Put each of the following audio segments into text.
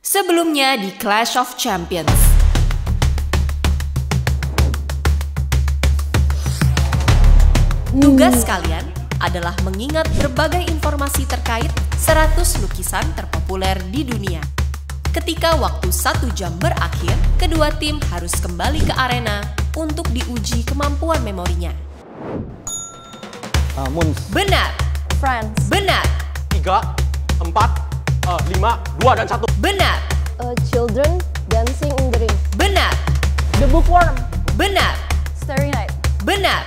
Sebelumnya di Clash of Champions. Tugas kalian adalah mengingat berbagai informasi terkait 100 lukisan terpopuler di dunia. Ketika waktu 1 jam berakhir, kedua tim harus kembali ke arena untuk diuji kemampuan memorinya. Mons. Benar. France. Benar. 3, 4, 5, 2, dan 1. Benar. Children dancing in the ring. Benar. The bookworm. Benar. Starry Night. Benar.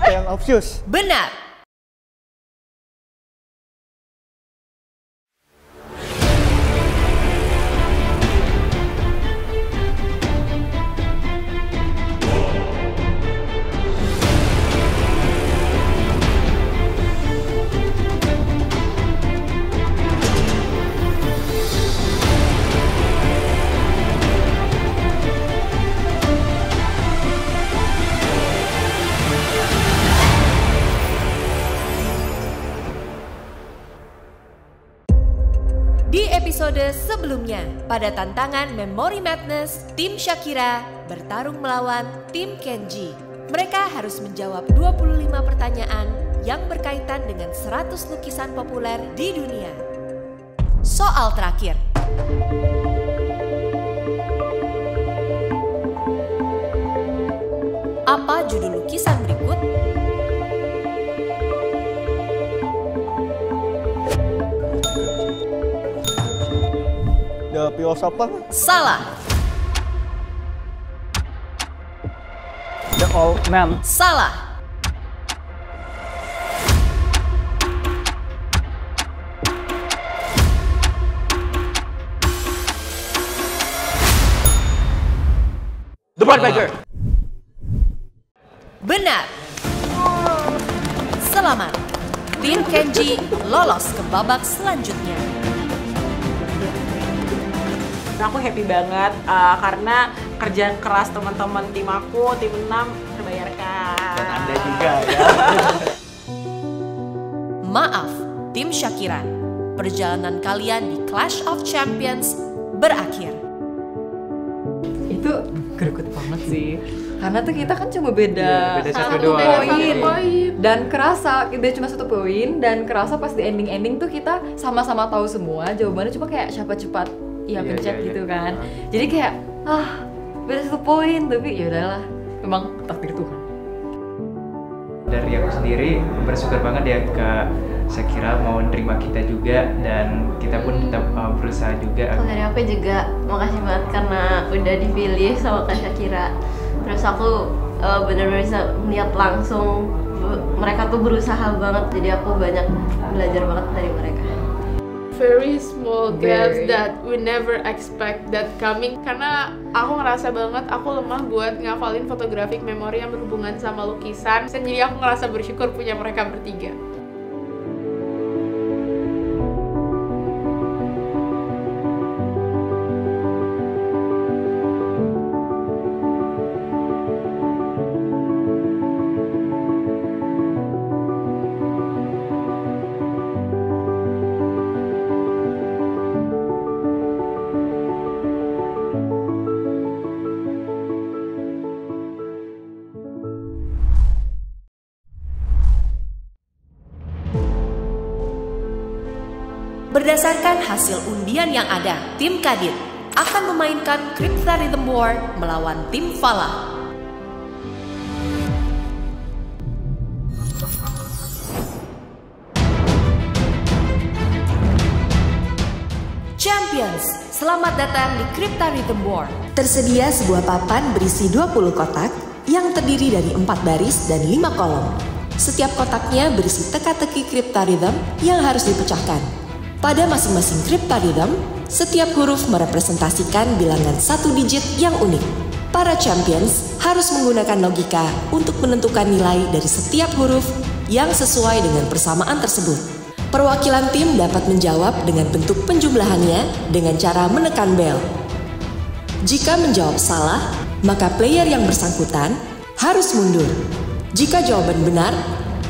Yang of Shoes. Benar. Di episode sebelumnya, pada tantangan Memory Madness, tim Shakira bertarung melawan tim Kenji. Mereka harus menjawab 25 pertanyaan yang berkaitan dengan 100 lukisan populer di dunia. Soal terakhir. Apa judul lukisan berikut? The Philosopher. Salah. The Old Man. Salah. The Blood Beggar. Benar. Selamat. Tim Kenji lolos ke babak selanjutnya. Aku happy banget karena kerja keras teman-teman tim aku, tim 6 terbayarkan. Dan Anda juga ya. Maaf, tim Shakira. Perjalanan kalian di Clash of Champions berakhir. Itu greget banget sih. Karena tuh kita kan cuma beda, satu satu doang. poin. Dan kerasa kita cuma 1 poin dan kerasa pas di ending-ending tuh kita sama-sama tahu semua jawabannya, cuma kayak siapa cepat Iya, pencet iya, gitu iya. kan. Jadi kayak beda 1 poin, tapi ya udahlah. Memang takdir Tuhan. Dari aku sendiri bersyukur banget ya Kak Shakira mau nerima kita juga, dan kita pun tetap berusaha juga. Kalau dari aku juga makasih banget karena udah dipilih sama Kak Shakira. Terus aku benar-benar bisa melihat langsung mereka tuh berusaha banget, jadi aku banyak belajar banget dari mereka. Very small gaps Very. that we never expect that coming, karena aku ngerasa banget aku lemah buat ngafalin photographic memory yang berhubungan sama lukisan, dan jadi aku ngerasa bersyukur punya mereka bertiga. Berdasarkan hasil undian yang ada, tim Kadit akan memainkan Crypta Rhythm War melawan tim Falah. Champions, selamat datang di Crypta Rhythm War. Tersedia sebuah papan berisi 20 kotak yang terdiri dari 4 baris dan 5 kolom. Setiap kotaknya berisi teka-teki Crypta Rhythm yang harus dipecahkan. Pada masing-masing Crypta Rhythm, setiap huruf merepresentasikan bilangan 1 digit yang unik. Para champions harus menggunakan logika untuk menentukan nilai dari setiap huruf yang sesuai dengan persamaan tersebut. Perwakilan tim dapat menjawab dengan bentuk penjumlahannya dengan cara menekan bel. Jika menjawab salah, maka player yang bersangkutan harus mundur. Jika jawaban benar,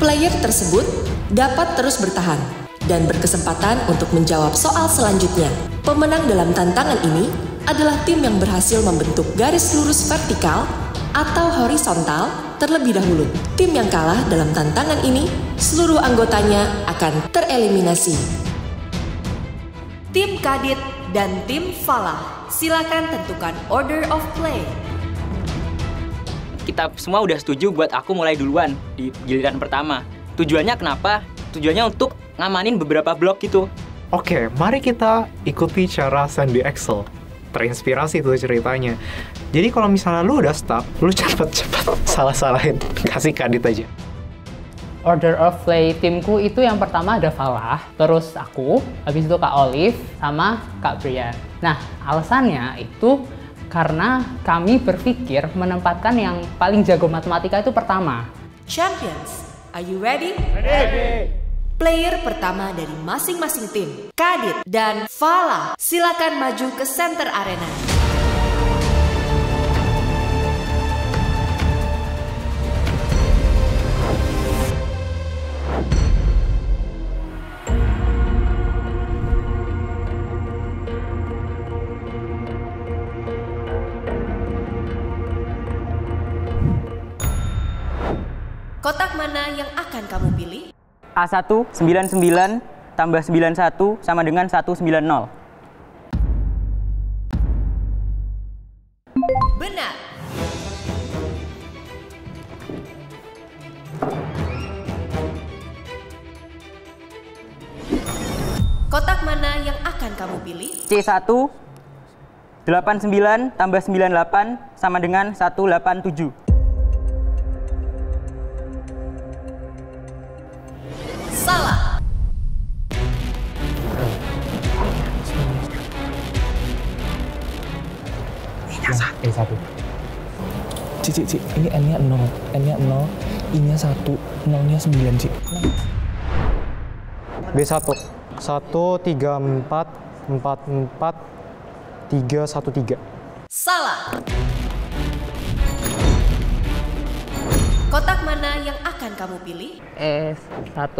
player tersebut dapat terus bertahan. dan berkesempatan untuk menjawab soal selanjutnya. Pemenang dalam tantangan ini adalah tim yang berhasil membentuk garis lurus vertikal atau horizontal terlebih dahulu. Tim yang kalah dalam tantangan ini, seluruh anggotanya akan tereliminasi. Tim Kadit dan tim Falah, silakan tentukan order of play. Kita semua udah setuju buat aku mulai duluan di giliran pertama. Tujuannya kenapa? Tujuannya untuk ngamanin beberapa blok gitu. Oke, mari kita ikuti cara Sandy Excel. Terinspirasi tuh ceritanya. Jadi kalau misalnya lu udah stuck, lu cepet-cepet salah-salahin. Kasih Kadit aja. Order of play timku itu yang pertama ada Falah, terus aku, habis itu Kak Olive, sama Kak Brian. Nah, alasannya itu karena kami berpikir menempatkan yang paling jago matematika itu pertama. Champions, are you ready? Ready! Player pertama dari masing-masing tim, Kadit dan Falah, silakan maju ke center arena. Kotak mana yang akan kamu pilih? A1 99 tambah 91 sama dengan 190. Benar. Kotak mana yang akan kamu pilih? C1 89 tambah 98 sama dengan 187. Salah. E1. Cik, ini N-nya 0, N-nya 0, I-nya 1, 0-nya 9, Cik. B1. 1, 3, 4, 4, 4, 3, 1, 3. Salah. Kotak mana yang akan kamu pilih? E1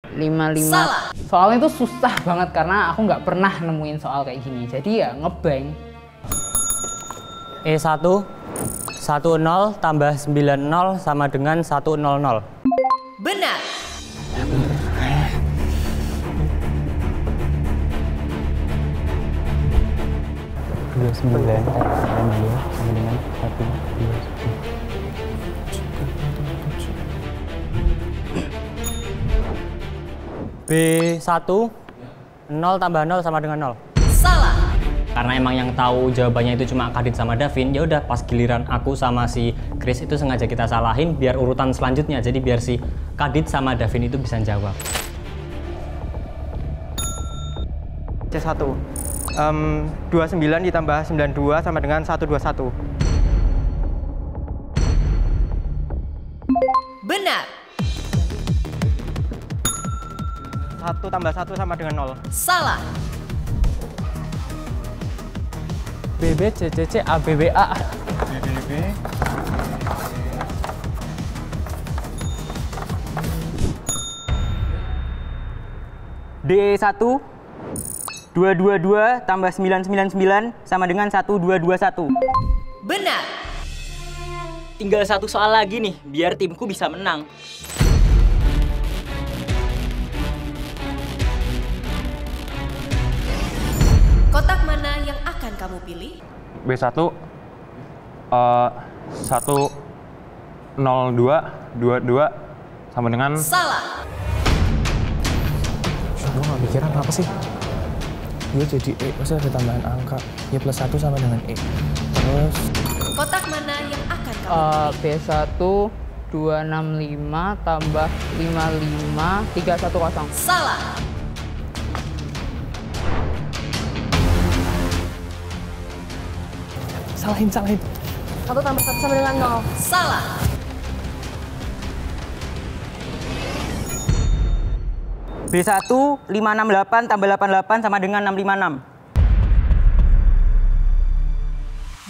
55. Salah. Soalnya itu susah banget karena aku nggak pernah nemuin soal kayak gini. Jadi ya ngebank. E1 10 tambah 90 sama dengan 100. Benar. Dua 9 sama dengan 1, 2, B1 0 tambah 0 sama dengan 0. Salah. Karena emang yang tahu jawabannya itu cuma Kadit sama Davin, ya udah pas giliran aku sama si Chris itu sengaja kita salahin biar urutan selanjutnya. Jadi biar si Kadit sama Davin itu bisa jawab. C1 29 ditambah 92 sama dengan 121. Benar. 1 tambah 1 sama dengan 0. Salah. BB CCC ABBA. BB. D1 222 tambah 999 sama dengan 1221. Benar. Tinggal satu soal lagi nih, biar timku bisa menang. Kotak mana yang akan kamu pilih? B1 102 22 sama dengan... Salah. Gue gak mikiran apa sih? Dia jadi E, pasti ada tambahan angka. Ya plus 1 sama dengan E. Terus... Kotak mana yang akan kamu pilih? B1 265 tambah 55 310. Salah. Salahin. 1 tambah 1 sama dengan 0. Salah. B1 568 tambah 88 sama dengan 656.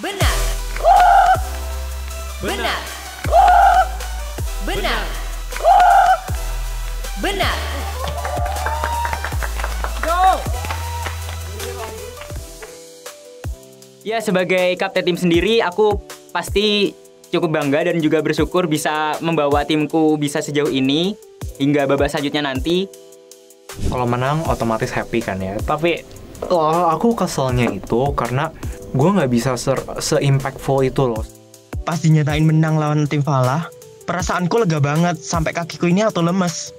Benar. Benar. Benar. Ya, sebagai kapten tim sendiri, aku pasti cukup bangga dan juga bersyukur bisa membawa timku bisa sejauh ini hingga babak selanjutnya nanti. Kalau menang otomatis happy kan ya. Tapi aku keselnya itu karena gue nggak bisa se-impactful itu loh. Pas dinyatain menang lawan tim Falah, perasaanku lega banget sampai kakiku ini auto lemes.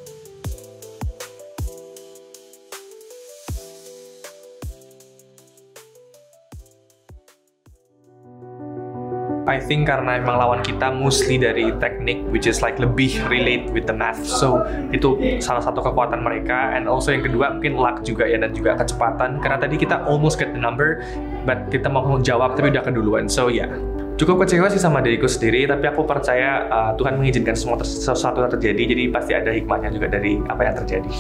I think karena emang lawan kita mostly dari teknik, which is like lebih relate with the math, so itu salah satu kekuatan mereka. And also yang kedua mungkin luck juga ya, dan juga kecepatan, karena tadi kita almost get the number but kita mau jawab tapi udah keduluan. So ya, cukup kecewa sih sama diriku sendiri, tapi aku percaya Tuhan mengizinkan semua sesuatu yang terjadi, jadi pasti ada hikmahnya juga dari apa yang terjadi.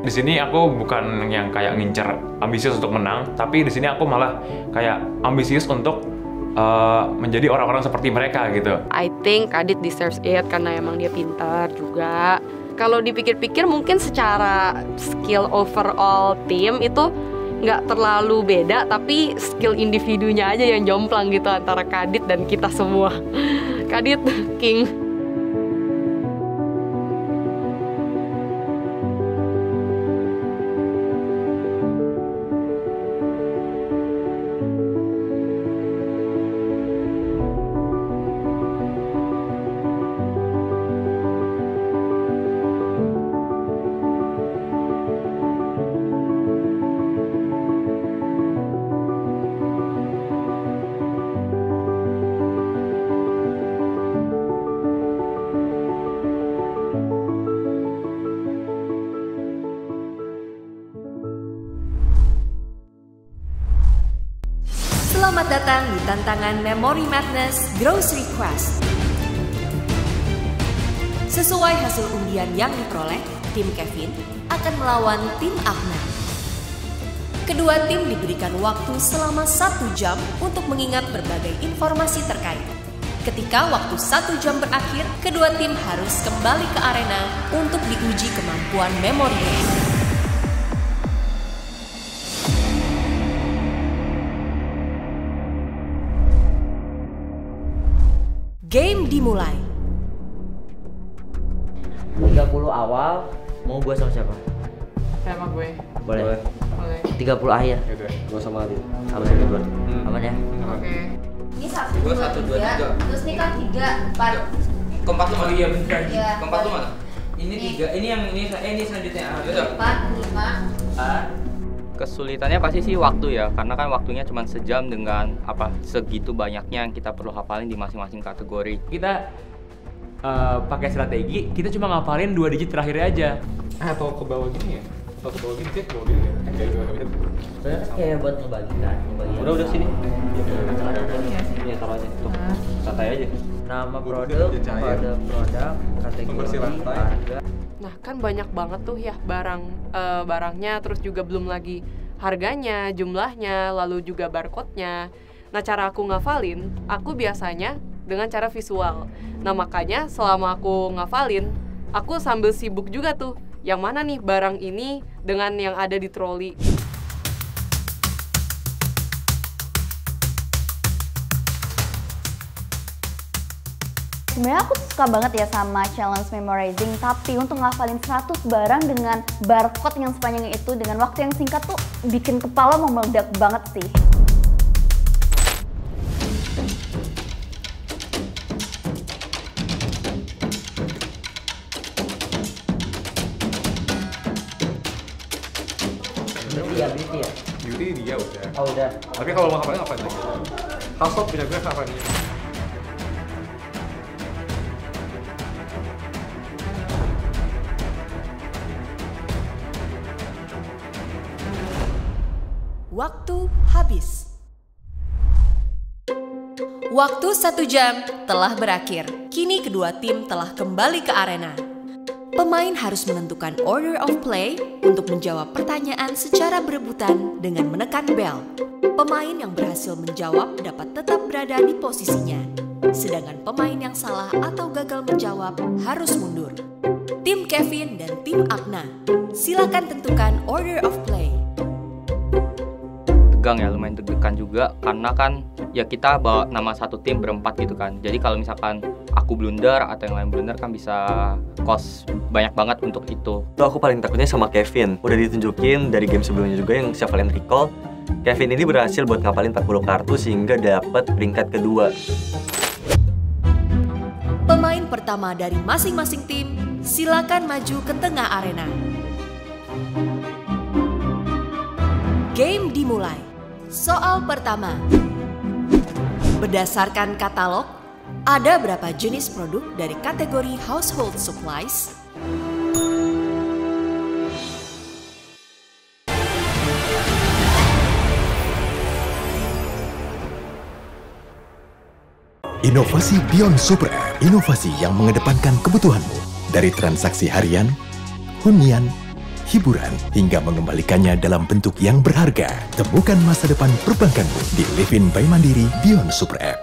Di sini aku bukan yang kayak ngincer ambisius untuk menang, tapi di sini aku malah kayak ambisius untuk menjadi orang-orang seperti mereka gitu. I think Kadit deserves it karena emang dia pintar juga. Kalau dipikir-pikir mungkin secara skill overall tim itu nggak terlalu beda, tapi skill individunya aja yang jomplang gitu antara Kadit dan kita semua. Kadit king. Selamat datang di tantangan Memory Madness Grocery Quest. Sesuai hasil undian yang diperoleh, tim Kevin akan melawan tim Agna. Kedua tim diberikan waktu selama 1 jam untuk mengingat berbagai informasi terkait. Ketika waktu 1 jam berakhir, kedua tim harus kembali ke arena untuk diuji kemampuan memorinya. Game dimulai. 30 awal, mau gue sama siapa? Sama gue. Boleh. Boleh. 30 akhir. Gue sama Adi. Aman ya, berdua. Aman ya? Oke. Ini 1, 2, 3. Terus ini kan 3, 4. Keempat tuh mana? Iya benar. Iya. Keempat tuh mana? Ini 3. Ini yang ini selanjutnya. 4, 5. Kesulitannya pasti sih waktu ya, karena kan waktunya cuma sejam dengan segitu banyaknya yang kita perlu hafalin di masing-masing kategori. Kita pakai strategi, kita cuma ngapalin 2 digit terakhir aja. Atau ke bawah gini ya? Atau ke bawah gini sih, ke bawah gini ya? Kayak gitu. Sebenarnya kayak buat ngebagi kan. Udah sini. Iya, taruh aja. Tuh, santai aja. Nama produk, kode produk, kategori, harga. Nah kan banyak banget tuh ya barangnya, terus juga belum lagi harganya, jumlahnya, lalu juga barcode-nya. Nah cara aku ngafalin, aku biasanya dengan cara visual. Nah makanya selama aku ngafalin, aku sambil sibuk juga tuh, yang mana nih barang ini dengan yang ada di troli. Sebenarnya aku suka banget ya sama challenge memorizing, tapi untuk ngafalin 100 barang dengan barcode yang sepanjang itu dengan waktu yang singkat tuh bikin kepala mau meledak banget sih. Beauty ya? Beauty dia udah. Oh udah. Tapi kalau mau ngapain lagi? Household punya gue kapan nih? Waktu habis. Waktu 1 jam telah berakhir. Kini kedua tim telah kembali ke arena. Pemain harus menentukan order of play untuk menjawab pertanyaan secara berebutan dengan menekan bell. Pemain yang berhasil menjawab dapat tetap berada di posisinya. Sedangkan pemain yang salah atau gagal menjawab harus mundur. Tim Kevin dan tim Agna, silakan tentukan order of play. tegang ya, lumayan deg-degan juga karena kan ya kita bawa nama satu tim berempat gitu kan. Jadi kalau misalkan aku blunder atau yang lain blunder kan bisa cost banyak banget untuk itu. Aku paling takutnya sama Kevin. Udah ditunjukin dari game sebelumnya juga yang siapa kalian recall. Kevin ini berhasil buat ngapalin 40 kartu sehingga dapat peringkat kedua. Pemain pertama dari masing-masing tim, silakan maju ke tengah arena. Game dimulai. Soal pertama. Berdasarkan katalog, ada berapa jenis produk dari kategori household supplies? Inovasi Beyond Super App, inovasi yang mengedepankan kebutuhanmu dari transaksi harian, hunian, hiburan, hingga mengembalikannya dalam bentuk yang berharga. Temukan masa depan perbankanmu di Livin by Mandiri Beyond Super App.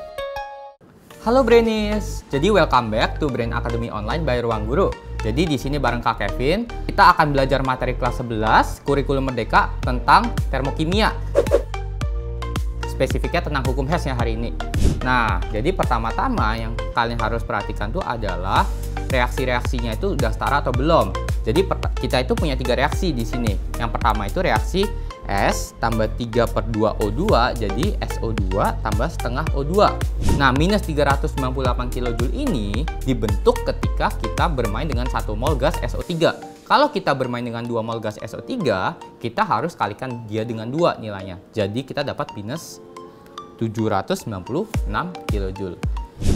Halo Brainis, jadi welcome back to Brain Academy Online by Ruang Guru. Jadi di sini bareng Kak Kevin, kita akan belajar materi kelas 11 Kurikulum Merdeka tentang termokimia. Spesifiknya tentang hukum Hessnya hari ini. Nah, jadi pertama-tama yang kalian harus perhatikan tuh adalah reaksi-reaksinya itu udah setara atau belum. Jadi kita itu punya 3 reaksi di sini. Yang pertama itu reaksi S tambah 3/2O2 jadi SO2 tambah setengah O2. Nah, minus 398 kJ ini dibentuk ketika kita bermain dengan 1 mol gas SO3. Kalau kita bermain dengan 2 mol gas SO3, kita harus kalikan dia dengan 2 nilainya. Jadi kita dapat minus 796 kJ.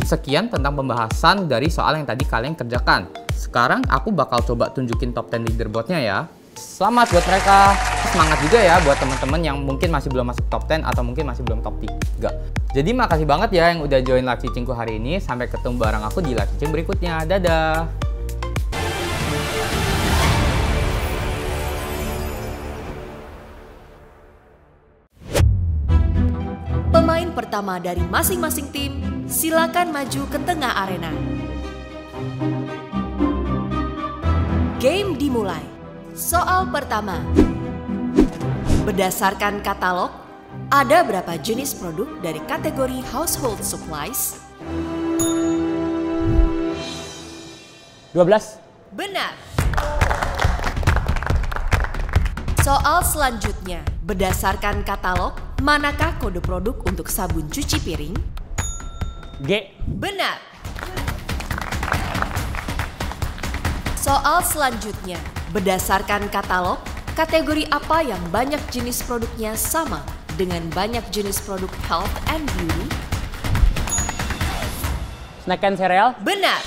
Sekian tentang pembahasan dari soal yang tadi kalian kerjakan. Sekarang aku bakal coba tunjukin top 10 leaderboardnya ya. Selamat buat mereka. Semangat juga ya buat teman-teman yang mungkin masih belum masuk top 10 atau mungkin masih belum top 3. Jadi makasih banget ya yang udah join live teachingku hari ini. Sampai ketemu bareng aku di live teaching berikutnya. Dadah. Pemain pertama dari masing-masing tim, silakan maju ke tengah arena. Game dimulai. Soal pertama. Berdasarkan katalog, ada berapa jenis produk dari kategori household supplies? 12. Benar. Soal selanjutnya. Berdasarkan katalog, manakah kode produk untuk sabun cuci piring? G. Benar. Soal selanjutnya. Berdasarkan katalog, kategori apa yang banyak jenis produknya sama dengan banyak jenis produk health and beauty? Snack and cereal? Benar.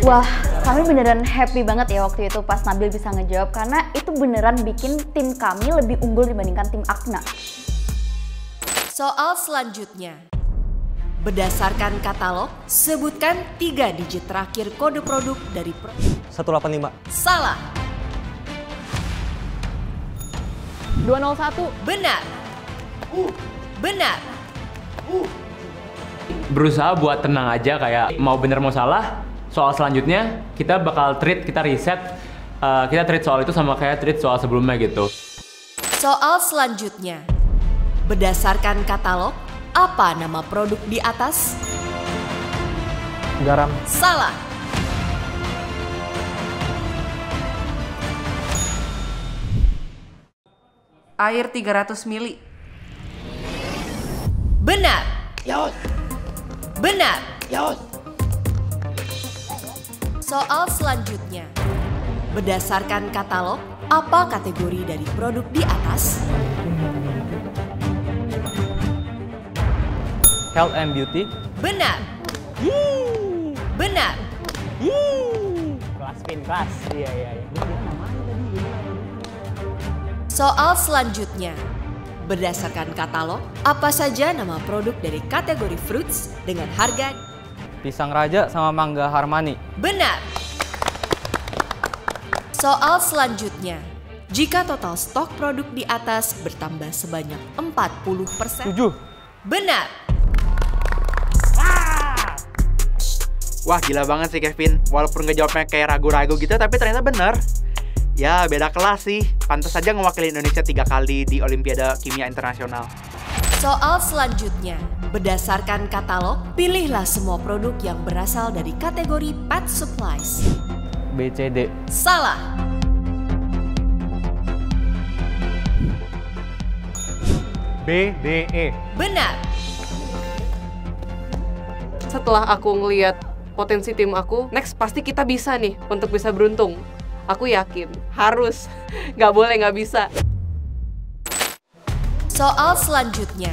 Wah, kami beneran happy banget ya waktu itu pas Nabil bisa ngejawab karena itu beneran bikin tim kami lebih unggul dibandingkan tim Akna. Soal selanjutnya. Berdasarkan katalog, sebutkan 3 digit terakhir kode produk dari 185. Salah. 201. Benar. Benar. Berusaha buat tenang aja, kayak mau bener mau salah. Soal selanjutnya kita bakal kita reset, kita treat soal itu sama kayak treat soal sebelumnya gitu. Soal selanjutnya. Berdasarkan katalog, apa nama produk di atas? Garam. Salah. Air 300 ml. Benar. Benar. Soal selanjutnya. Berdasarkan katalog, apa kategori dari produk di atas? Health and beauty? Benar. Benar. Kelas. Iya. Soal selanjutnya. Berdasarkan katalog, apa saja nama produk dari kategori fruits dengan harga? Pisang Raja sama Mangga Harmani. Benar. Soal selanjutnya. Jika total stok produk di atas bertambah sebanyak 40%. 7. Benar. Wah, gila banget sih Kevin. Walaupun ngejawabnya kayak ragu-ragu gitu, tapi ternyata benar. Ya, beda kelas sih. Pantas saja ngewakili Indonesia 3 kali di Olimpiade Kimia Internasional. Soal selanjutnya, berdasarkan katalog, pilihlah semua produk yang berasal dari kategori pet supplies. B, C, D. Salah. B, D, E. Benar. Setelah aku ngeliat potensi tim aku, next pasti kita bisa nih untuk bisa beruntung. Aku yakin, harus. Nggak boleh nggak bisa. Soal selanjutnya.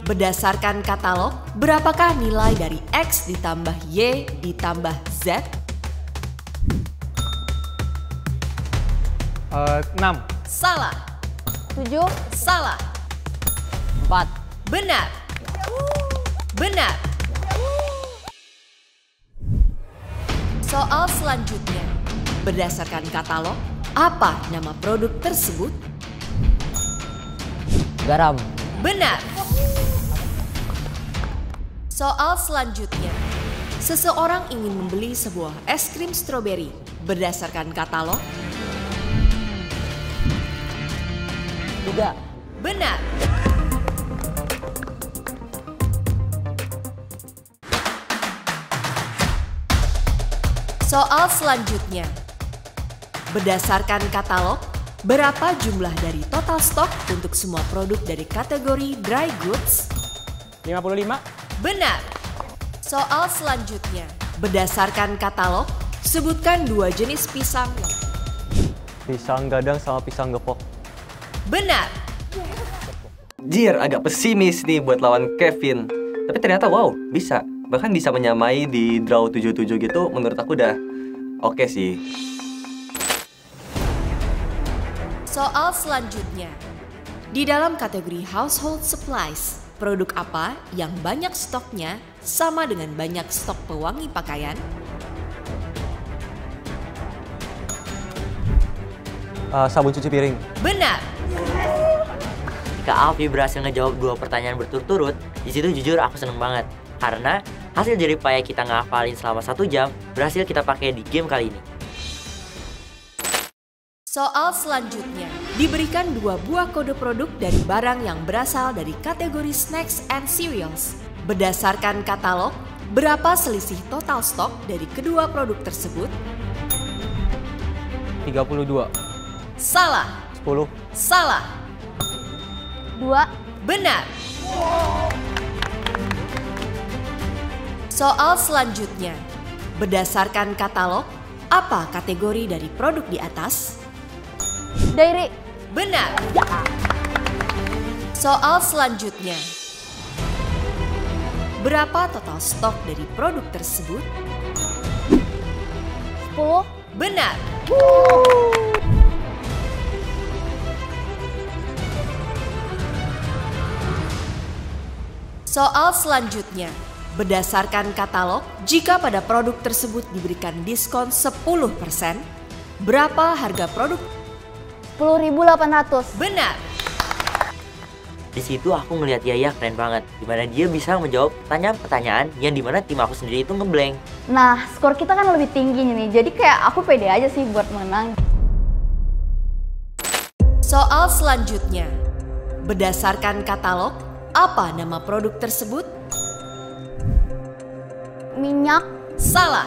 Berdasarkan katalog, berapakah nilai dari X ditambah Y ditambah Z? 6. Salah. 7. Salah. 4. Benar. Benar. Soal selanjutnya. Berdasarkan katalog, apa nama produk tersebut? Garam. Benar. Soal selanjutnya. Seseorang ingin membeli sebuah es krim stroberi. Berdasarkan katalog. 3. Benar. Soal selanjutnya. Berdasarkan katalog, berapa jumlah dari total stok untuk semua produk dari kategori dry goods? 55. Benar. Soal selanjutnya. Berdasarkan katalog, sebutkan 2 jenis pisang. Pisang gadang sama pisang gepok. Benar. Jir, agak pesimis nih buat lawan Kevin. Tapi ternyata wow, bisa. Bahkan bisa menyamai di draw 7-7 gitu, menurut aku udah oke sih. Soal selanjutnya. Di dalam kategori household supplies, produk apa yang banyak stoknya sama dengan banyak stok pewangi pakaian? Sabun cuci piring. Benar. Jika Alfi berhasil ngejawab 2 pertanyaan berturut-turut, di situ jujur aku seneng banget. Karena hasil jeripaya kita ngafalin selama 1 jam berhasil kita pakai di game kali ini. Soal selanjutnya, diberikan 2 buah kode produk dari barang yang berasal dari kategori snacks and cereals. Berdasarkan katalog, berapa selisih total stok dari kedua produk tersebut? 32. Salah. 10. Salah. 2. Benar. Soal selanjutnya, berdasarkan katalog, apa kategori dari produk di atas? Dairy. Benar. Soal selanjutnya, berapa total stok dari produk tersebut? 10. Benar. Soal selanjutnya. Berdasarkan katalog, jika pada produk tersebut diberikan diskon 10%, berapa harga produk? 10.800. Benar. Di situ aku ngelihat Yaya keren banget, dimana dia bisa menjawab pertanyaan-pertanyaan yang dimana tim aku sendiri itu ngeblank. Nah, skor kita kan lebih tinggi nih, jadi kayak aku pede aja sih buat menang. Soal selanjutnya. Berdasarkan katalog, apa nama produk tersebut? Minyak. Salah.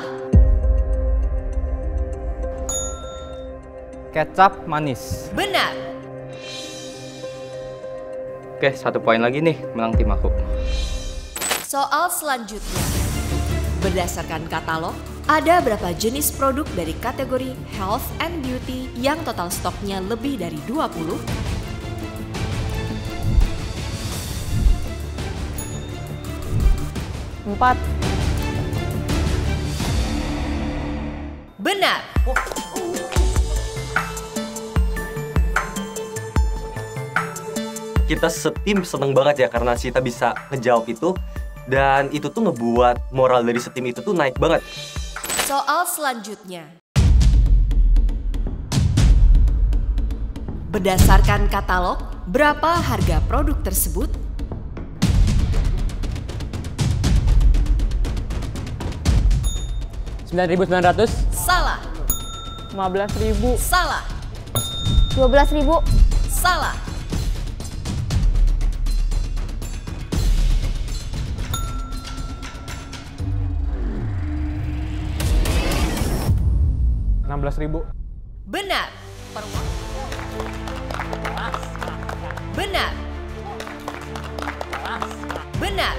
Kecap manis. Benar. Oke, 1 poin lagi nih menang tim aku. Soal selanjutnya. Berdasarkan katalog, ada berapa jenis produk dari kategori health and beauty yang total stoknya lebih dari 20? 4. Benar. Kita setim seneng banget ya karena kita bisa ngejawab itu. Dan itu tuh ngebuat moral dari setim itu tuh naik banget. Soal selanjutnya. Berdasarkan katalog, berapa harga produk tersebut? 9.900. Salah. 15.000. Salah. 12.000. Salah. $16.000. Benar. Benar. Benar.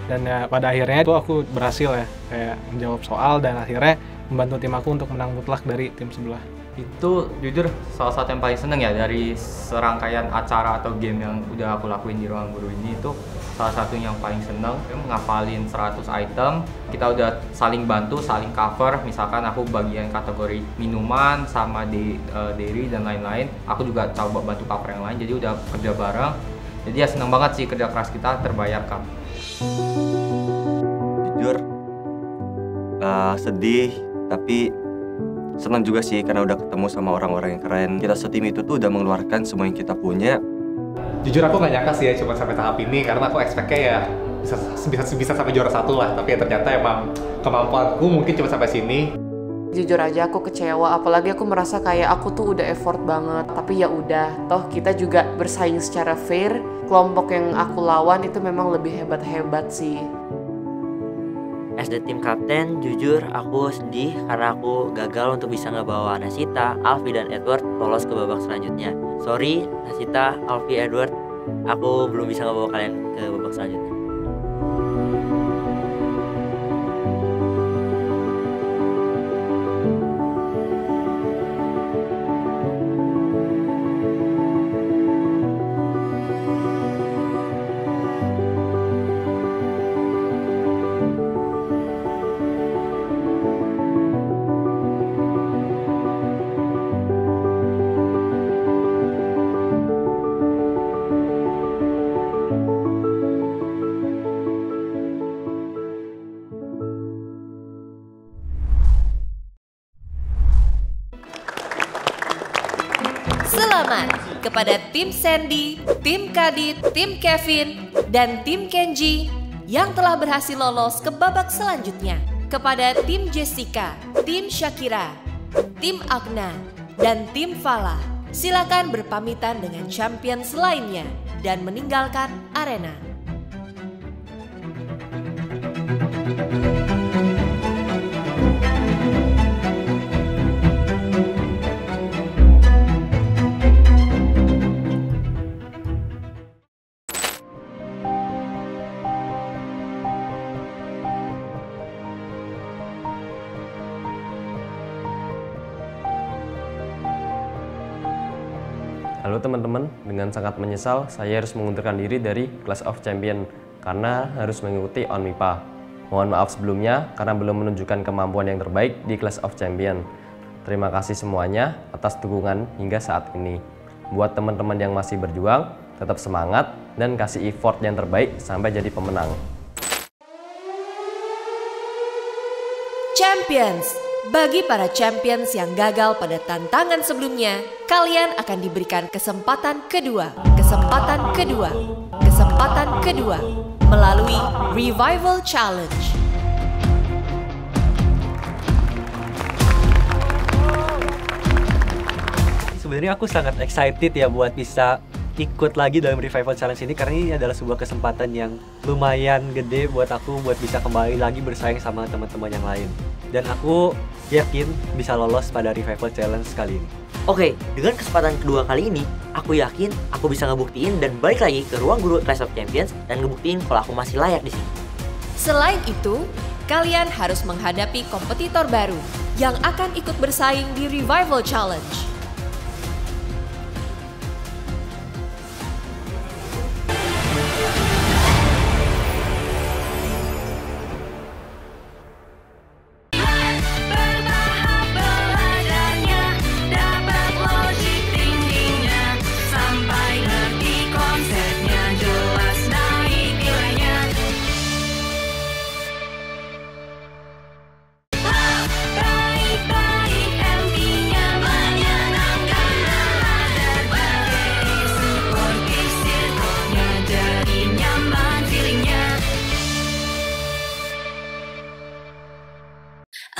Dan ya pada akhirnya itu aku berhasil ya kayak menjawab soal dan akhirnya membantu tim aku untuk menang mutlak dari tim sebelah. Itu jujur salah satu yang paling seneng ya dari serangkaian acara atau game yang udah aku lakuin di Ruang Guru ini. Itu salah satu yang paling seneng, ngapalin 100 item. Kita udah saling bantu, saling cover. Misalkan aku bagian kategori minuman sama di dairy dan lain-lain, aku juga coba bantu cover yang lain, jadi udah kerja bareng. Jadi ya seneng banget sih kerja keras kita terbayarkan. Jujur sedih, tapi senang juga sih karena udah ketemu sama orang-orang yang keren. Kita setim itu tuh udah mengeluarkan semua yang kita punya. Jujur aku nggak nyangka sih ya cuma sampai tahap ini, karena aku expect-nya ya bisa sampai juara 1 lah, tapi ya ternyata emang kemampuanku mungkin cuma sampai sini. Jujur aja aku kecewa, apalagi aku merasa kayak aku tuh udah effort banget. Tapi ya udah, toh kita juga bersaing secara fair. Kelompok yang aku lawan itu memang lebih hebat-hebat sih. As the team captain, jujur aku sedih karena aku gagal untuk bisa ngebawa Nasita, Alfi, dan Edward lolos ke babak selanjutnya. Sorry, Nasita, Alfi, Edward, aku belum bisa ngebawa kalian ke babak selanjutnya. Selamat kepada tim Sandy, tim Kadit, tim Kevin, dan tim Kenji yang telah berhasil lolos ke babak selanjutnya. Kepada tim Jessica, tim Shakira, tim Agna, dan tim Fala, silakan berpamitan dengan champions lainnya dan meninggalkan arena. Halo teman-teman, dengan sangat menyesal saya harus mengundurkan diri dari Clash of Champion karena harus mengikuti ONMIPA. Mohon maaf sebelumnya karena belum menunjukkan kemampuan yang terbaik di Clash of Champion. Terima kasih semuanya atas dukungan hingga saat ini. Buat teman-teman yang masih berjuang, tetap semangat dan kasih effort yang terbaik sampai jadi pemenang. Champions, bagi para champions yang gagal pada tantangan sebelumnya, kalian akan diberikan kesempatan kedua melalui Revival Challenge. Sebenarnya aku sangat excited ya buat bisa ikut lagi dalam Revival Challenge ini karena ini adalah sebuah kesempatan yang lumayan gede buat aku buat bisa kembali lagi bersaing sama teman-teman yang lain. Dan aku yakin bisa lolos pada Revival Challenge kali ini. Oke, dengan kesempatan kedua kali ini, aku yakin aku bisa ngebuktiin dan balik lagi ke ruang guru Clash of Champions dan ngebuktiin kalau aku masih layak di sini. Selain itu, kalian harus menghadapi kompetitor baru yang akan ikut bersaing di Revival Challenge.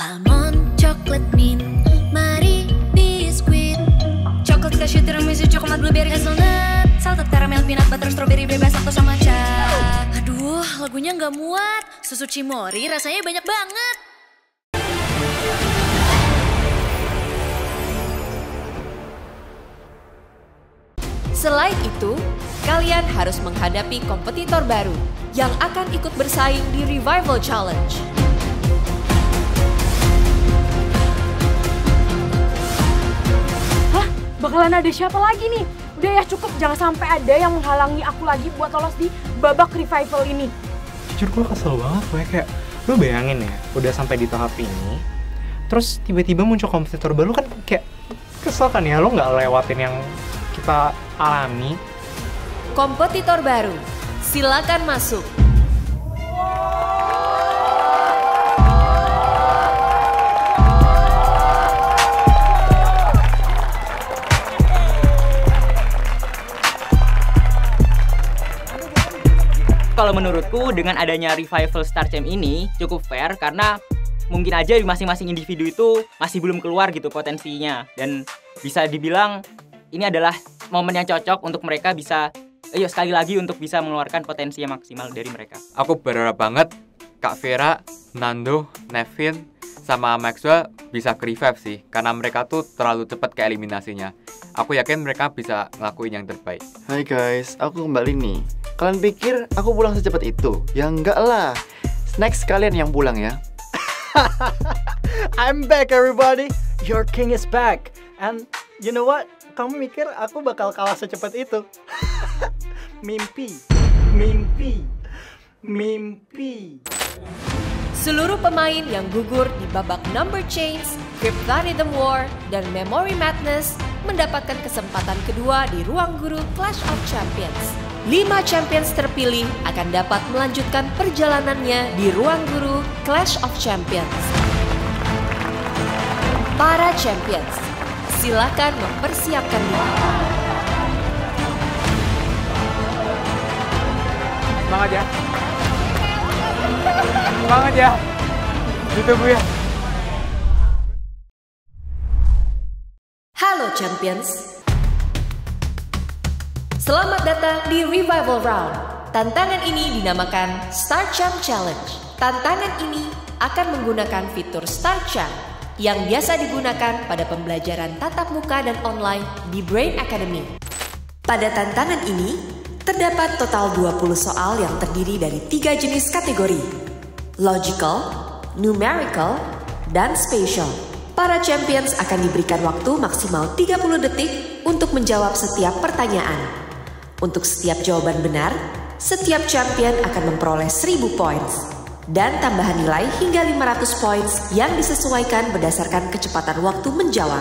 Almond, chocolate mint, mari biskuit. Coklat cashew, tiramisu, coklat blueberry, hazelnut, salted caramel, peanut butter, strawberry, bebas atau sama matcha. Aduh, lagunya nggak muat. Susu Cimory rasanya banyak banget. Selain itu, kalian harus menghadapi kompetitor baru yang akan ikut bersaing di Revival Challenge. Hah? Bakalan ada siapa lagi nih? Udah ya cukup, jangan sampai ada yang menghalangi aku lagi buat lolos di babak Revival ini. Jujur gue kesel banget, gue kayak, lu bayangin ya, udah sampai di tahap ini, terus tiba-tiba muncul kompetitor baru kan kayak kesel kan ya, lu nggak lewatin yang kita alami. Kompetitor baru, silakan masuk. Kalau menurutku dengan adanya Revival Star Champ ini cukup fair karena mungkin aja di masing-masing individu itu masih belum keluar gitu potensinya, dan bisa dibilang ini adalah momen yang cocok untuk mereka bisa sekali lagi untuk bisa mengeluarkan potensi yang maksimal dari mereka. Aku berharap banget Kak Vera, Nando, Nevin, sama Maxwell bisa ke revive sih, karena mereka tuh terlalu cepat ke eliminasinya. Aku yakin mereka bisa ngelakuin yang terbaik. Hai guys, aku kembali nih. Kalian pikir aku pulang secepat itu? Ya enggak lah. Next kalian yang pulang ya. I'm back everybody. Your king is back. And you know what? Kamu mikir aku bakal kalah secepat itu? Mimpi. Seluruh pemain yang gugur di babak Number Chains, Crypta Rhythm War, dan Memory Madness mendapatkan kesempatan kedua di ruang guru Clash of Champions. 5 champions terpilih akan dapat melanjutkan perjalanannya di ruang guru Clash of Champions. Para champions, silakan mempersiapkan diri. Semangat ya. Semangat ya. Ditunggu ya. Halo champions. Selamat datang di Revival Round. Tantangan ini dinamakan Star Champ Challenge. Tantangan ini akan menggunakan fitur Star Champ yang biasa digunakan pada pembelajaran tatap muka dan online di Brain Academy. Pada tantangan ini, terdapat total 20 soal yang terdiri dari 3 jenis kategori: logical, numerical, dan spatial. Para champions akan diberikan waktu maksimal 30 detik untuk menjawab setiap pertanyaan. Untuk setiap jawaban benar, setiap champion akan memperoleh 1000 points dan tambahan nilai hingga 500 points yang disesuaikan berdasarkan kecepatan waktu menjawab.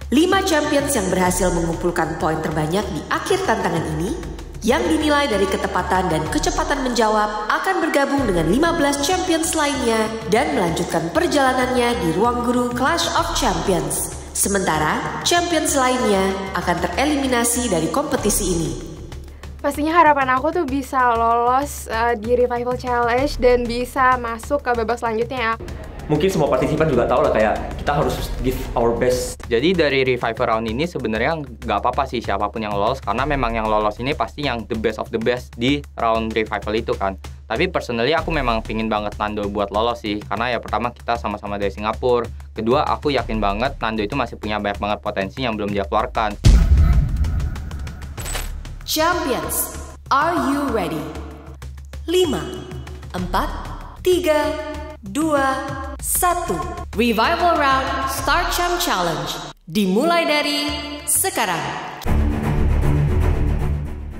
5 champions yang berhasil mengumpulkan poin terbanyak di akhir tantangan ini, yang dinilai dari ketepatan dan kecepatan menjawab, akan bergabung dengan 15 champions lainnya dan melanjutkan perjalanannya di ruang guru Clash of Champions. Sementara champions lainnya akan tereliminasi dari kompetisi ini. Pastinya harapan aku tuh bisa lolos di Revival Challenge dan bisa masuk ke babak selanjutnya ya. Mungkin semua partisipan juga tahu lah, kayak kita harus give our best. Jadi dari Revival round ini sebenarnya nggak apa-apa sih siapapun yang lolos, karena memang yang lolos ini pasti yang the best of the best di round Revival itu kan. Tapi personally aku memang pingin banget Nando buat lolos sih, karena ya pertama kita sama-sama dari Singapura, kedua aku yakin banget Nando itu masih punya banyak banget potensi yang belum dia keluarkan. Champions, are you ready? 5, 4, 3, 2, 1. Revival Round Star Champ Challenge dimulai dari sekarang.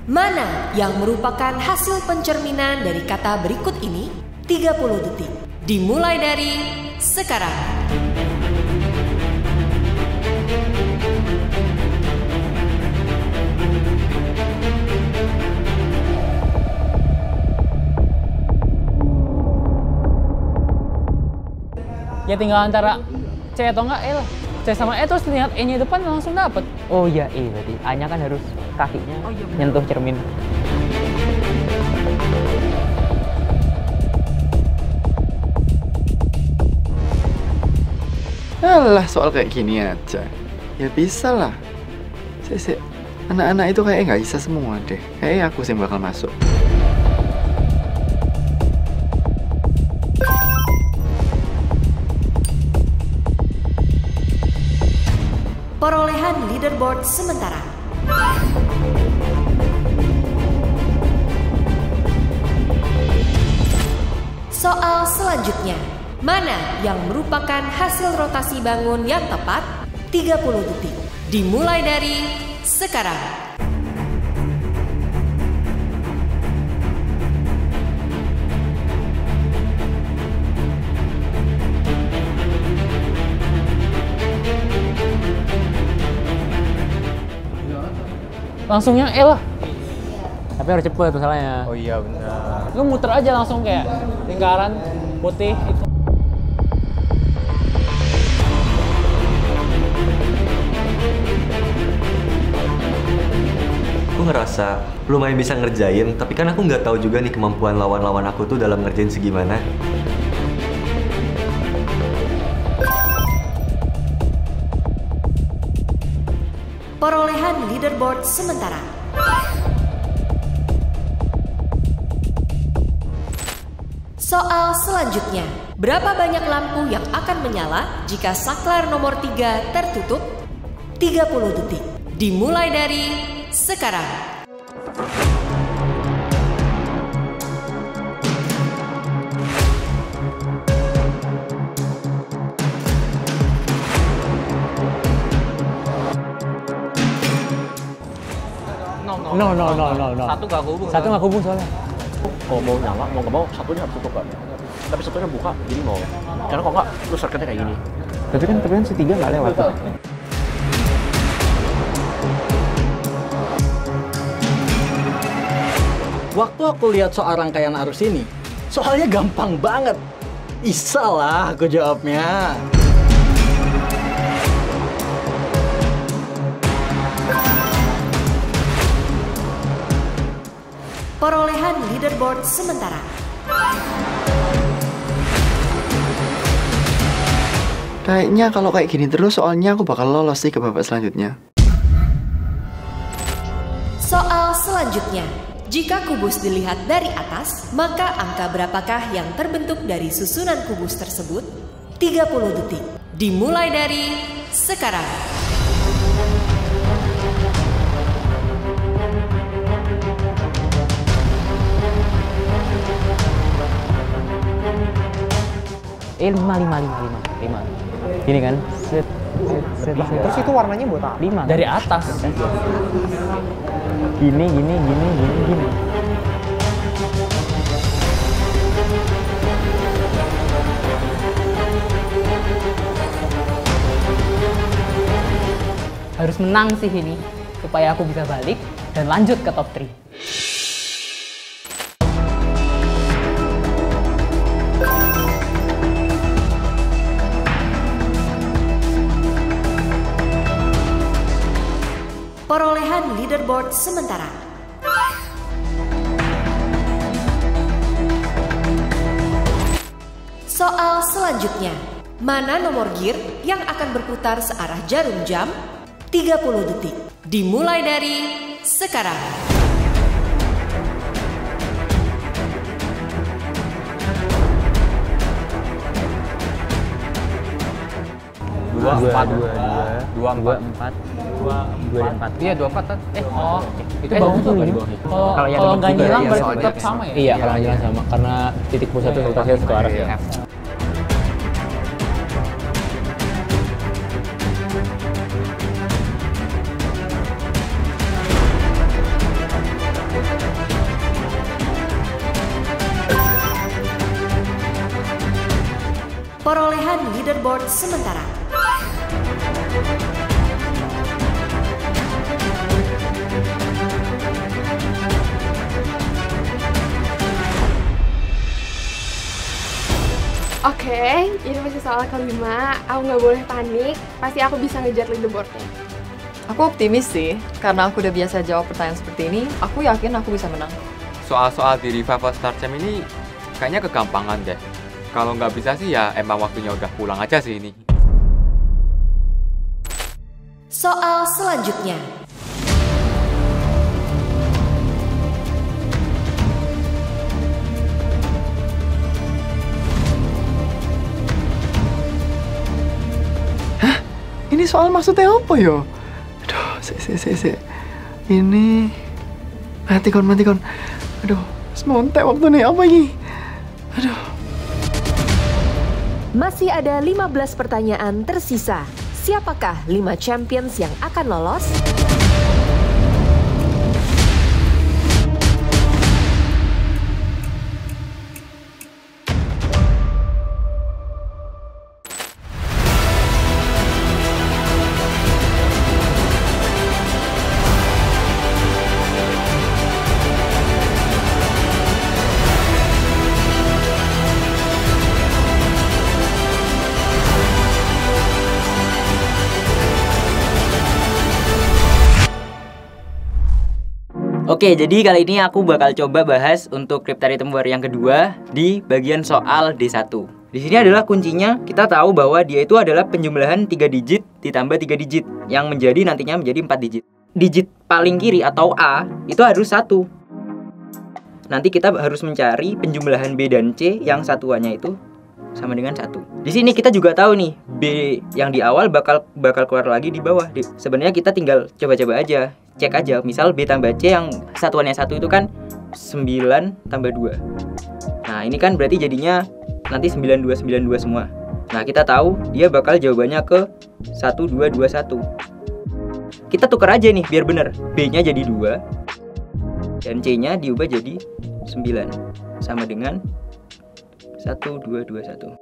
Mana yang merupakan hasil pencerminan dari kata berikut ini? 30 detik. Dimulai dari sekarang. Ya tinggal antara C atau enggak E lah. C sama E terus lihat E-nya depan langsung dapet. Oh iya E berarti. A-nya kan harus kakinya nyentuh cermin. lah soal kayak gini aja. Ya bisa lah. Anak-anak itu kayaknya nggak bisa semua deh. Kayaknya aku sih yang bakal masuk. Perolehan leaderboard sementara. Soal selanjutnya, mana yang merupakan hasil rotasi bangun yang tepat? 30 detik. Dimulai dari sekarang. Langsungnya E lah. Tapi harus cepet masalahnya. Oh iya benar. Lu muter aja langsung kayak lingkaran putih itu. Aku ngerasa lumayan bisa ngerjain, tapi kan aku nggak tahu juga nih kemampuan lawan-lawan aku tuh dalam ngerjain segimana. Perolehan leaderboard sementara. Soal selanjutnya, berapa banyak lampu yang akan menyala jika saklar nomor 3 tertutup? 30 detik. Dimulai dari sekarang. No. Satu gak hubung. Satu nggak hubung soalnya. Kalau mau nyala, mau nggak mau satunya harus tutup kan. Tapi satunya buka, jadi mau. Karena kalau nggak, lu circuitnya kayak gini. Tapi kan si 3 nggak lewat. Waktu aku lihat soal rangkaian arus ini, soalnya gampang banget. Bisa lah aku jawabnya. Perolehan leaderboard sementara. Kayaknya kalau kayak gini terus soalnya aku bakal lolos sih ke babak selanjutnya. Soal selanjutnya. Jika kubus dilihat dari atas, maka angka berapakah yang terbentuk dari susunan kubus tersebut? 30 detik. Dimulai dari sekarang. Lima. Gini kan? Set. Terus itu warnanya buat apa? 5. Dari atas. Gini. Harus menang sih ini supaya aku bisa balik dan lanjut ke top 3. Perolehan leaderboard sementara. Soal selanjutnya, mana nomor gear yang akan berputar searah jarum jam? 30 detik. Dimulai dari sekarang. Dua, empat. Iya 24 kan? Itu bawah tuh ini. Kalau nggak nyilang berarti tetap sama ya? Iya, kalau nggak nyilang sama karena titik pusat itu rotasinya satu arah ya. Perolehan leaderboard sementara. Oke, ini masih soal kelima. Aku nggak boleh panik. Pasti aku bisa ngejar leaderboardnya. Aku optimis sih, karena aku udah biasa jawab pertanyaan seperti ini. Aku yakin aku bisa menang. Soal-soal di Revival Star Champ ini kayaknya kegampangan deh. Kalau nggak bisa sih ya emang waktunya udah pulang aja sih ini. Soal selanjutnya. Ini soal maksudnya apa yo? Aduh, Ini mati kon. Aduh, semontek waktu nih apa ini? Aduh. Masih ada 15 pertanyaan tersisa. Siapakah 5 champions yang akan lolos? Oke, jadi kali ini aku bakal coba bahas untuk Cryptaritum War yang kedua di bagian soal D1. Di sini adalah kuncinya, kita tahu bahwa dia itu adalah penjumlahan 3 digit ditambah 3 digit yang nantinya menjadi 4 digit. Digit paling kiri atau A itu harus 1. Nanti kita harus mencari penjumlahan B dan C yang satuannya itu sama dengan 1. Di sini kita juga tahu nih, B yang di awal bakal keluar lagi di bawah. Sebenarnya kita tinggal coba-coba aja, cek aja. Misal B tambah C yang satuannya 1 itu kan 9 tambah 2. Nah, ini kan berarti jadinya nanti 92 semua. Nah, kita tahu dia bakal jawabannya ke 1221. Kita tukar aja nih biar bener. B-nya jadi 2 dan C-nya diubah jadi 9 sama dengan 1221.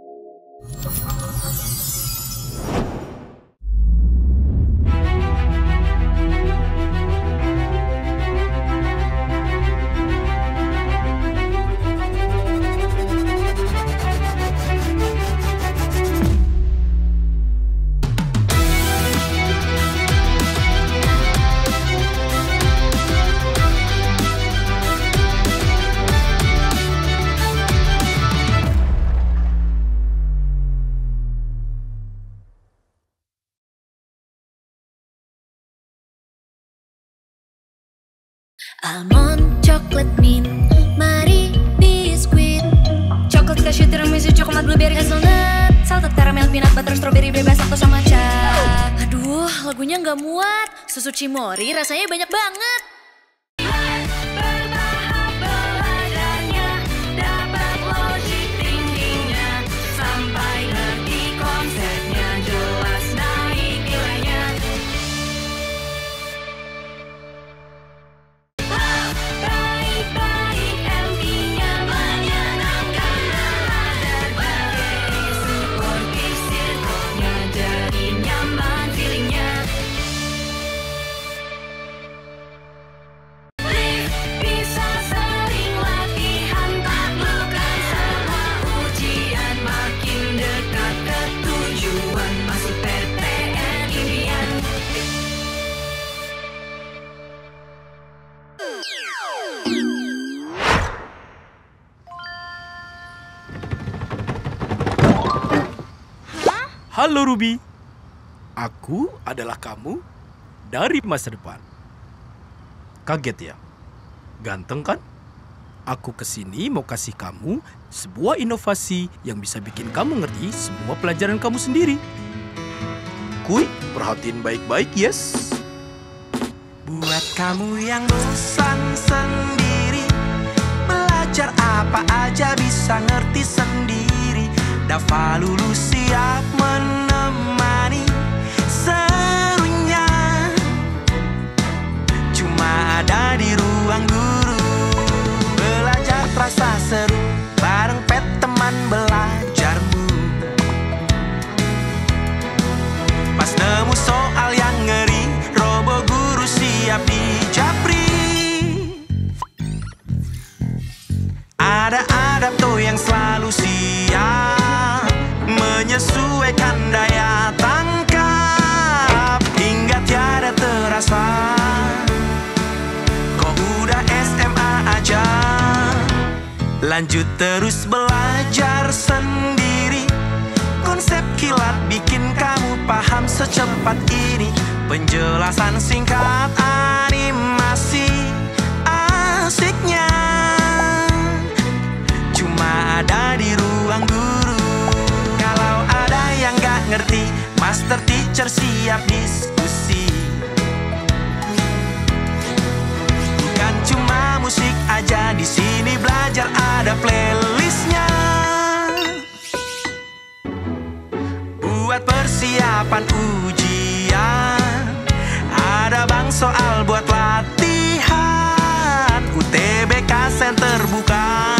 Almond, chocolate mint, Marie biskuit, coklat cashew tiramisu, coklat blueberry hazelnut, salted caramel peanut butter strawberry bebas laktos sama matcha. Aduh, lagunya nggak muat. Susu Cimory rasanya banyak banget. Halo Ruby, aku adalah kamu dari masa depan. Kaget ya? Ganteng kan? Aku kesini mau kasih kamu sebuah inovasi yang bisa bikin kamu ngerti semua pelajaran kamu sendiri. Kuy, perhatiin baik-baik, yes? Buat kamu yang bosan sendiri, belajar apa aja bisa ngerti sendiri. Dava Lulu siap menemani serunya, cuma ada di ruang guru. Belajar terasa seru bareng pet teman belajarmu. Pas nemu soal yang ngeri, robo guru siap dijapri. Ada adapto yang selalu siap menyesuaikan daya tangkap hingga tiada terasa kau udah SMA aja. Lanjut terus belajar sendiri, konsep kilat bikin kamu paham secepat ini. Penjelasan singkat animasi asiknya cuma ada di ruang guru. Kalau ada yang gak ngerti, master teacher siap diskusi. Bukan cuma musik aja, di sini belajar ada playlistnya. Buat persiapan ujian, ada bank soal buat latihan. UTBK Center buka,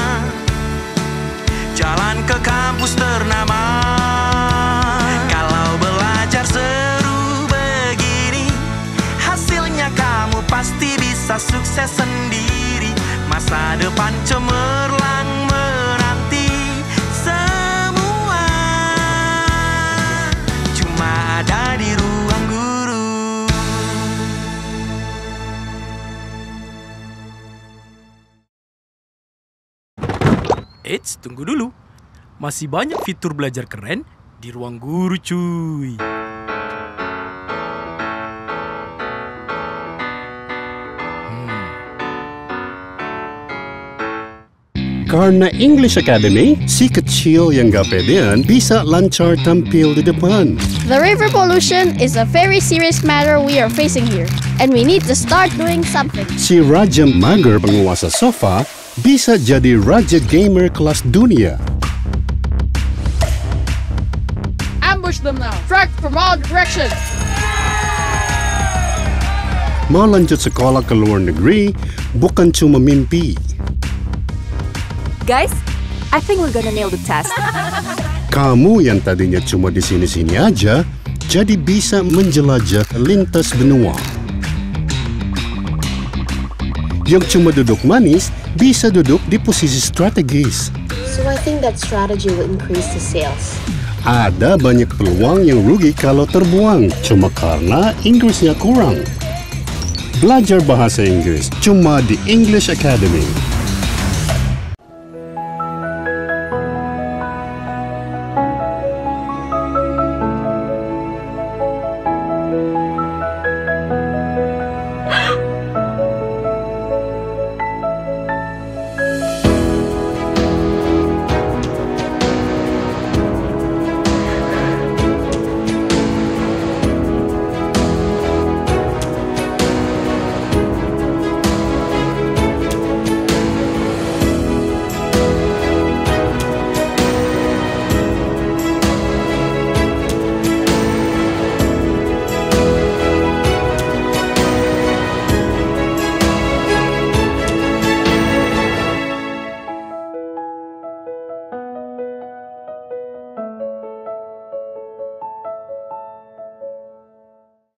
jalan ke kampus ternama. Kalau belajar seru begini, hasilnya kamu pasti bisa sukses sendiri. Masa depan cemerlang menanti semua, cuma ada di ruang guru. Eits, tunggu dulu. Masih banyak fitur belajar keren di ruang guru, cuy. Karena English Academy, si kecil yang gak pedean bisa lancar tampil di depan. The river pollution is a very serious matter we are facing here, and we need to start doing something. Si Raja Mager penguasa sofa bisa jadi Raja Gamer kelas dunia. Ambush them now. Track from all directions. Mau lanjut sekolah ke luar negeri bukan cuma mimpi. Guys, I think we're gonna nail the test. Kamu yang tadinya cuma di sini-sini aja, jadi bisa menjelajah lintas benua. Yang cuma duduk manis, bisa duduk di posisi strategis. So I think that strategy will increase the sales. Ada banyak peluang yang rugi kalau terbuang, cuma karena Inggrisnya kurang. Belajar bahasa Inggris cuma di English Academy.